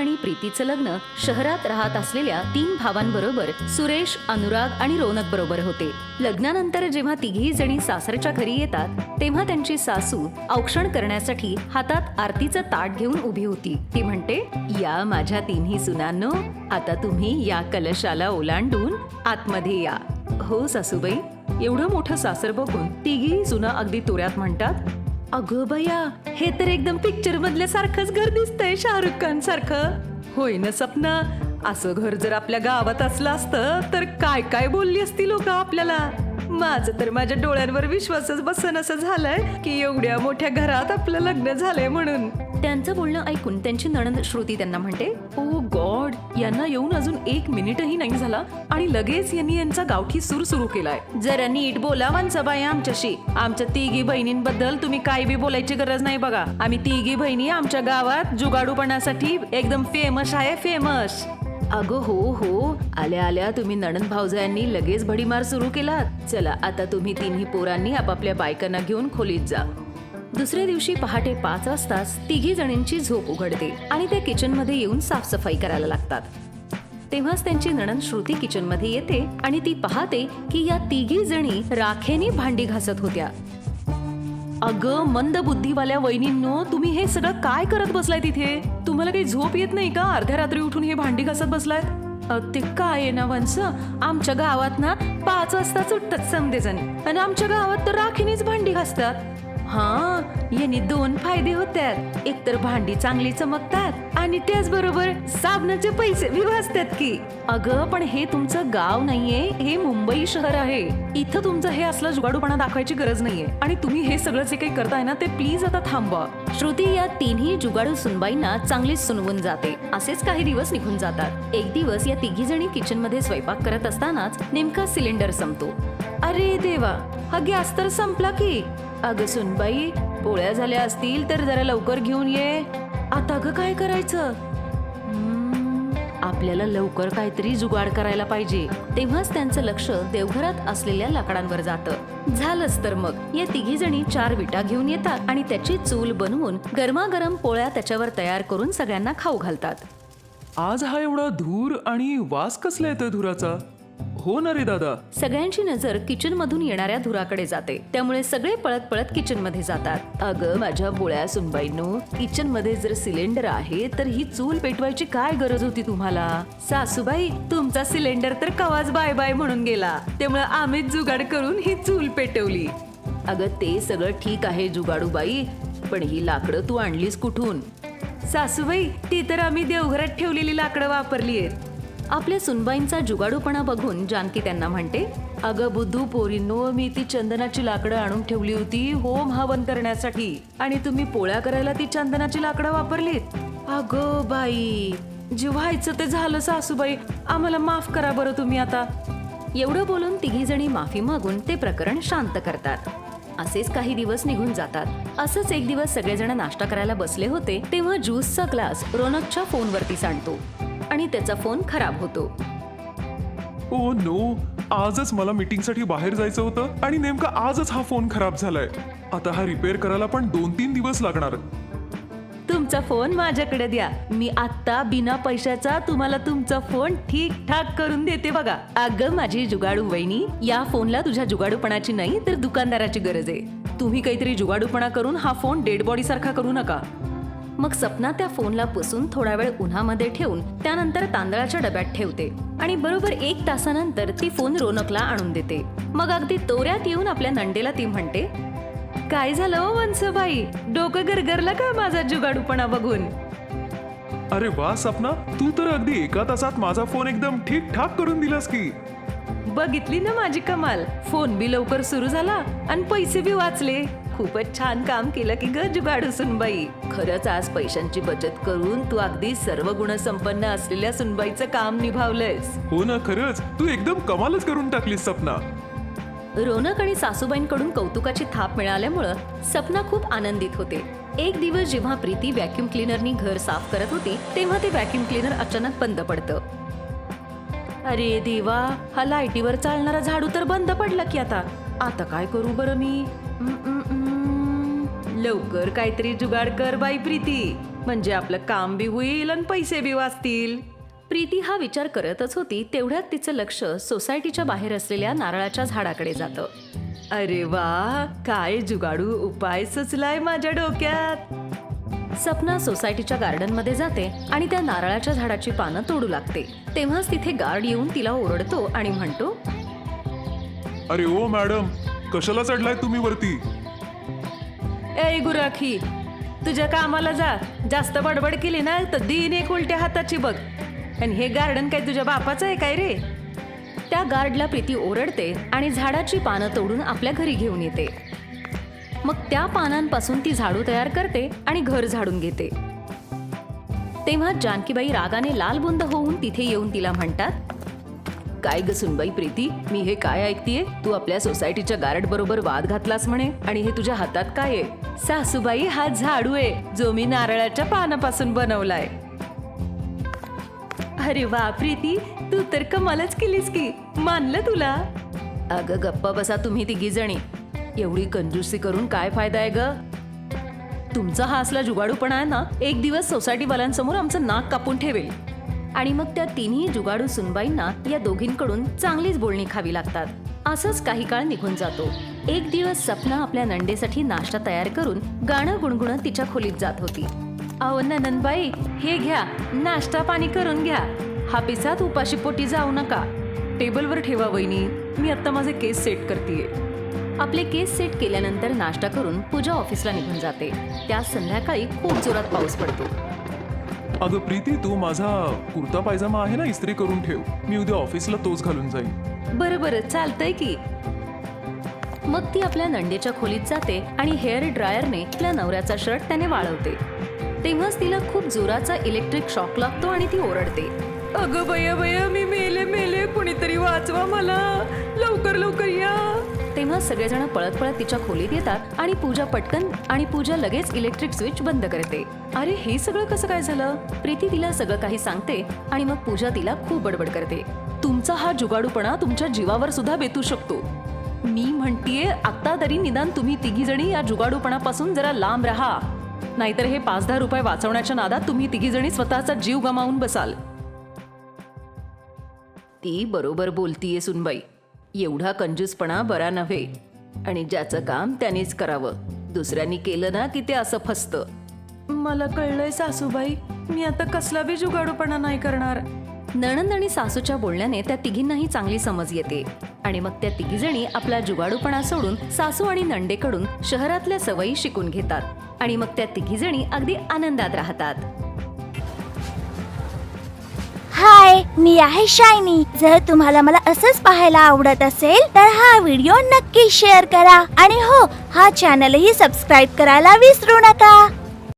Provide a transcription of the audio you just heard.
आणि प्रीतीचं लग्न शहरात राहत असलेल्या 3 भावांबरोबर सुरेश, अनुराग आणि रोनक बरोबर होते. लग्नानंतर जेव्हा तिघी जणी सासरच्या घरी येतात तेव्हा त्यांची सासू औक्षण करण्यासाठी हातात आरतीचं ताट घेऊन उभी होती. ती म्हणते, या माझ्या तिन्ही सुनांनो, आता तुम्ही या कलशाला ओलांडून आतमध्ये या. हो सासूबाई. एवढं मोठं सासर बघून तिघी सुना अगदी तोऱ्यात म्हणतात, अगं बया, हे तर एकदम पिक्चर मधल्या सारखंच घर दिसतंय, शाहरुख खान सारखं. होय ना सपना, असं घर जर आपल्या गावात असलं असतं तर काय काय बोलली असती लोक आपल्याला. माझं तर माझ्या डोळ्यांवर विश्वासच बसन असं झालंय की एवढ्या मोठ्या घरात आपलं लग्न झालंय म्हणून. त्यांचं बोलणं ऐकून त्यांची नणंद श्रुती त्यांना म्हणते, ओ गॉड, यांना येऊन अजून 1 मिनिटही नाही झाला आणि लगेच यांनी यांचा गावठी सूर सुरू केलाय. जरा नीट बोला माणसाबाई आमच्याशी. आमच्या तिघी बहिणींबद्दल तुम्ही काही बी बोलायची गरज नाही बघा. आम्ही तिघी बहिणी आमच्या गावात जुगाडूपणासाठी एकदम फेमस आहे, फेमस. अगं हो हो, आल्या आल्या तुम्ही नणंद भाऊजायांनी लगेच भडीमार सुरू केला. चला आता तुम्ही तिन्ही पोरांनी आपापल्या बायकांना घेऊन खोलीत जा. दुसऱ्या दिवशी पहाटे 5 वाजताच तिघी जणींची झोप उघडते आणि ते किचन मध्ये येऊन साफसफाई करायला लागतात. तेव्हाच त्यांची नणंद श्रुती किचन मध्ये येते आणि ती पाहते की या तिघी जणी राखेने भांडी घासत होत्या. अगं मंद बुद्धीवाल्या वहिनींनो, तुम्ही हे सगळं काय करत बसलाय तिथे? तुम्हाला काही झोप येत नाही का? अर्ध्या रात्री उठून हे भांडी घासत बसलायत. ते काय आहे ना वंश, आमच्या गावात ना 5 वाजताच उठतात समदेजण आणि आमच्या गावात तर राखीनेच भांडी घासतात. हा, यांनी 2 फायदे होतात. एक तर भांडी चांगली चमकतात आणि त्याचबरोबर साबणाचे पैसे बी वाचतात की. अगं पण हे तुमचं गाव नाहीये, हे मुंबई शहर आहे. इथं तुमचं हे असलं जुगाडूपणा दाखवायची गरज नाहीये आणि तुम्ही हे सगळं जे काही करताय ना ते प्लीज आता थांबवा. श्रुती या तिन्ही जुगाडू सुनबाईंना चांगली सुनवून जाते. असेच काही दिवस निघून जातात. एक दिवस या तिघी जणी किचन मध्ये स्वयंपाक करत असतानाच नेमका सिलेंडर संपतो. अरे देवा, हा गॅस तर संपला की. अगं सुनबाई, पोळ्या झाल्या असतील तर जरा लवकर घेऊन ये. आता ग काय करायचं? आपल्याला लवकर काहीतरी जुगाड करायला पाहिजे. तेव्हाच त्यांचं लक्ष देवघरात असलेल्या लाकडांवर जातं. झालंच तर मग या तिघी जणी 4 विटा घेऊन येतात आणि त्याची चूल बनवून गरमागरम पोळ्या त्याच्यावर तयार करून सगळ्यांना खाऊ घालतात. आज हा एवढा धूर आणि वास कसला येतोय धुराचा? हो ना रे दादा. सगळ्यांची नजर किचन मधून येणाऱ्या धुराकडे जाते. त्यामुळे सगळे पळत पळत किचन मध्ये जातात. अगं माझ्या बोळ्या सुनबाईंनो, किचन मध्ये जर सिलेंडर आहे तर ही चूल पेटवायची काय गरज होती तुम्हाला? सासूबाई, तुमचा सिलेंडर तर कवाच बाय बाय म्हणून गेला, त्यामुळे आम्हीच जुगाड करून ही चूल पेटवली. अगं ते सगळं ठीक आहे जुगाडूबाई, पण ही लाकडं तू आणलीस कुठून? सासूबाई, ती तर आम्ही देवघरात ठेवलेली लाकडं वापरली आहेत. आपल्या सुनबाईंचा जुगाडूपणा बघून जानकी त्यांना म्हणते, अगं बुद्धू पोरींनो, मी ती चंदनाची लाकडं आणून ठेवली होती होम हवन करण्यासाठी आणि तुम्ही पोळ्या करायला ती चंदनाची लाकडं वापरलीत. अगं बाई, जे व्हायचं ते झालं सासूबाई, आम्हाला माफ करा बरं तुम्ही आता. एवढं बोलून तिघी जणी माफी मागून ते प्रकरण शांत करतात. असेच काही दिवस निघून जातात. असंच एक दिवस सगळेजण नाश्ता करायला बसले होते तेव्हा ज्यूसचा ग्लास रोनकच्या फोनवरती सांडतो आणि त्याचा फोन खराब होतो. ओ नो, आजच मला मीटिंगसाठी बाहेर जायचं होतं आणि नेमका आजच हा फोन खराब झालाय. आता हा रिपेअर करायला पण 2-3 दिवस लागणार. तुमचा फोन माझ्याकडे द्या, मी आता बिना पैशाचा तुम्हाला तुमचा फोन ठीक ठाक करून देते बघा. अगं माझी जुगाडू वहिनी, या फोनला तुझ्या जुगाडूपणाची नाही तर दुकानदाराची गरज आहे. तुम्ही काहीतरी जुगाडूपणा करून हा फोन डेड बॉडी सारखा करू नका. मग सपना त्या फोनला पुसून थोडा वेळ उन्हामध्ये ठेवून त्यानंतर तांदळाच्या डब्यात ठेवते आणि बरोबर 1 तासानंतर ती फोन रोनकला आणून देते. मग अगदी तोऱ्यात येऊन आपल्या नंडेला ती म्हणते, काय झालं ओ वंसबाई, डोकं गरगरलं का माझा जुगाडूपणा बघून? अरे वा सपना, तू तर अगदी 1 तासात माझा फोन एकदम ठीक ठाक करून दिलास की. बघितली ना माझी कमाल, फोन बी लवकर सुरू झाला आणि पैसे बी वाचले. खूपच छान काम केलं की ग जुगाडू सुनबाई. खरंच आज पैशांची बचत करून तू अगदी सर्व गुणसंपन्न असलेल्या सुनबाईचं काम निभावलंयस. हो ना, खरंच तू एकदम कमालच करून टाकलीस सपना. रोनक आणि सासूबाईंकडून कौतुकाची थाप मिळाल्यामुळं सपना खूप आनंदित होते. एक दिवस जेव्हा प्रीती व्हॅक्यूम क्लीनरनी घर साफ करत होती तेव्हा ते व्हॅक्यूम क्लीनर अचानक बंद पडतं. अरे देवा, हा लाईटीवर चालणारा झाडू तर बंद पडला की आता काय करू बरं मी? लवकर काहीतरी जुगाड कर बाई प्रीती, म्हणजे आपलं काम बी होईल आणि पैसे बी वाचतील. प्रीती हा विचार करतच होती तेवढ्यात तिचं लक्ष सोसायटीच्या बाहेर असलेल्या नारळाच्या झाडाकडे जातं. अरे वा, काय जुगाडू उपाय सुचलाय माझ्या डोक्यात. सपना सोसायटीच्या गार्डन मध्ये जाते आणि त्या नारळाच्या झाडाची पानं तोडू लागते. तेव्हाच तिथे गार्ड येऊन तिला ओरडतो आणि म्हणतो, अरे ओ मॅडम, कशाला चढलाय तुम्ही वरती? ए गुराखी, तुझ्या कामाला जा. जास्त बडबड केली ना तर दिन एक उलट्या हाताची बघ. आणि हे गार्डन काय तुझ्या बापाचं आहे काय रे? त्या गार्डला प्रीती ओरडते आणि झाडाची पानं तोडून आपल्या घरी घेऊन येते. मग त्या पानांपासून ती झाडू तयार करते आणि घर झाडून घेते. तेव्हा जानकीबाई रागाने लालबुंद होऊन तिथे येऊन तिला म्हणतात, काय ग सुनबाई प्रीती, मी हे काय ऐकतेय? तू आपल्या सोसायटीच्या गार्ड बरोबर वाद घातलास म्हणे, आणि हे तुझ्या हातात काय आहे? सासूबाई, हा झाडू आहे जो मी नारळाच्या पानापासून बनवलाय. अरे वा प्रीती, तू तर कमालच केलीस की, मानलं तुला. अगं गप्पा बसा तुम्ही तिघी जणी. एवढी कंजूसी करून काय फायदा आहे ग? तुमचा हा असला जुगाडूपणा आहे ना, एक दिवस सोसायटीवाल्यांसमोर आमचं नाक कापून ठेवेल. आणि मग त्या तिन्ही जुगाडू सुनबाईंना या दोघींकडून चांगलीच बोलणी खावी लागतात. असंच काही काळ निघून जातो. एक दिवस सपना आपल्या नंदेसाठी नाश्ता तयार करून गाणं गुणगुणत तिच्या खोलीत जात होती. अहो नंदनबाई, हे घ्या, नाश्ता पाणी करून घ्या. हा पिसात उपाशी पोटी जाऊ नका. टेबलवर ठेवा वहिनी, मी आता माझे केस सेट करतेय. आपले केस सेट केल्यानंतर नाश्ता करून पूजा ऑफिसला निघून जाते. त्या संध्याकाळी खूप जोरात पाऊस पडतो. अगं प्रीती, तू माझा कुर्ता पायजामा आहे ना, इस्त्री करून ठेव. मी उद्या ऑफिसला तोच घालून जाईन. बरं बरं, चालतंय की. मग ती आपल्या नंदेच्या खोलीत जाते आणि हेअर ड्रायरने आपल्या नवऱ्याचा शर्ट त्याने वाळवते. तेव्हाच तिला खूप जोराचा इलेक्ट्रिक शॉक लागतो आणि ती ओरडते, अगं बया बया, मी मेले मेले, कुणीतरी वाचवा मला, लवकर लवकर या. तेव्हा सगळेजण पळत पळत तिच्या खोलीत येतात आणि पूजा लगेच इलेक्ट्रिक स्विच बंद करते. अरे हे सगळं कसं काय झालं? प्रीती तिला सगळं काही सांगते आणि मग पूजा तिला खूप बडबड करते. तुमचा हा जुगाडूपणा तुमच्या जीवावर सुद्धा बेतू शकतो. मी म्हणतीये, आता तरी निदान तुम्ही तिघी जणी या जुगाडूपणापासून जरा लांब राहा, नाहीतर हे 5-10 रुपये वाचवण्याच्या नादात तुम्ही तिघी जणी स्वतःचा जीव गमावून बसाल. ती बरोबर बोलतीये सुनबाई. एवढा कंजूसपणा बरा नव्हे, आणि ज्याचं काम त्यानेच करावं. दुसऱ्यांनी केलं ना की ते असं फसतं. मला कळलंय सासूबाई, मी आता कसला बी जुगाडूपणा नाही करणार. नणंद आणि सासूच्या बोलण्याने त्या तिघींनाही चांगली समज येते आणि मग त्या तिघीजणी आपला जुगाडूपणा सोडून सासू आणि नंदेकडून शहरातल्या सवयी शिकून घेतात आणि मग त्या तिघीजणी अगदी आनंदात राहतात. हाय, मी आहे शायनी. जर तुम्हाला मला असंच पाहायला आवडत असेल तर हा व्हिडिओ नक्की शेअर करा आणि हो, हा चॅनलही सबस्क्राईब करायला विसरू नका.